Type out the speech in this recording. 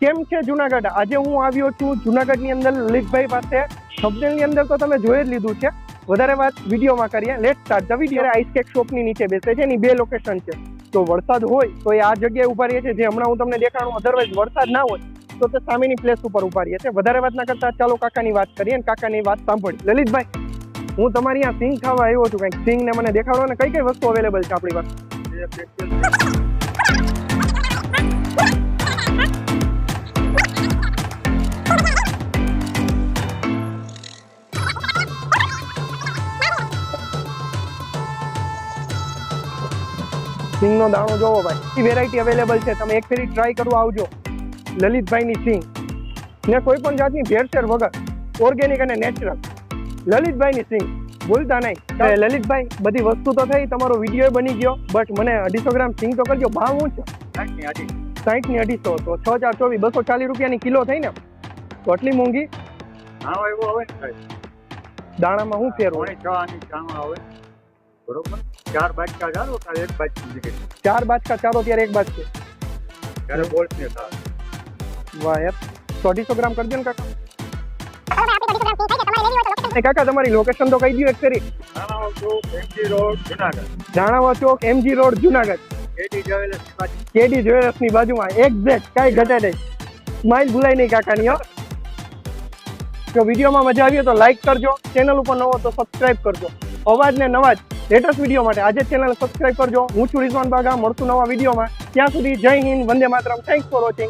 કેમ છે જુનાગઢ? આજે હું આવ્યો છું જુનાગઢની અંદર લલિતભાઈ પાસે. થંબનેલની અંદર તો તમે જોઈ જ લીધું છે. વધારે વાત વિડીયોમાં કરીએ. Let start the video. Ice cake શોપની નીચે બેસે છે. એની બે લોકેશન છે. તો વરસાદ હોય તો એ આ જગ્યાએ ઉભા રહીએ છે, જે હમણાં હું તમને દેખાડું. અધરવાઇઝ વરસાદ ના હોય તો તે સામેની પ્લેસ ઉપર ઉભા રહીએ છે. વધારે વાત ના કરતા ચાલો કાકાની વાત કરીએ અને કાકાની વાત સાંભળી. લલિતભાઈ, હું તમારી અહીંયા સિંગ ખાવા આવ્યો છું. કંઈક સિંગ ને મને દેખાડો ને, કઈ કઈ વસ્તુ અવેલેબલ છે આપણી પાસે? સિંગનો દાણો જોવો ભાઈ, વેરાયટી અવેલેબલ છે. તમે એક ફેરી ટ્રાય કરવા આવજો. લલિતભાઈની સિંગ ને કોઈ પણ જાતની ભેળસેળ વગર, ઓર્ગેનિક અને નેચરલ. લલિતભાઈની સિંગ ભૂલતા નહીં. લલિતભાઈ, બધી વસ્તુ તો થઈ, તમારો વિડીયો બની ગયો, બટ મને 250 ગ્રામ સિંગ તો કરજો. ભાવ શું છે? 60 ની 250. તો 6 4 24 240 રૂપિયાની કિલો થઈ ને? તો આટલી મોંઘી? દાણામાં શું ફેર હોય? બરોબર, 4 બાજકા ચાલો, એક બાજકી જગ્યાએ 4 બાજકા ચાલો, ત્યારે એક બાજકે. ત્યારે બોલ્ટ ને થાય. વાહ યાર, 250 ગ્રામ કરજો ને કાકા. કાકા તમારી લોકેશન તો કહી દો એક ફેરી. જાણાવા ચોક MG રોડ જુનાગઢ. કેડી જ્વેલર્સ ની બાજુમાં એક્ઝેક્ટ, કઈ ઘટે નહીં. સ્માઈલ ભૂલાય નહીં કાકાની. હો, જો વિડીયોમાં મજા આવી તો લાઈક કરજો, ચેનલ ઉપર નવો તો સબસ્ક્રાઇબ કરજો. અવાજ ને નવા લેટેસ્ટ વિડીયો માટે આજે ચેનલ સબસ્ક્રાઇબ કરજો. હું છું રિઝવાન બાગા, મળશું નવા વિડીયોમાં. ત્યાં સુધી જય હિન્દ, વંદે માતરમ. Thanks for watching.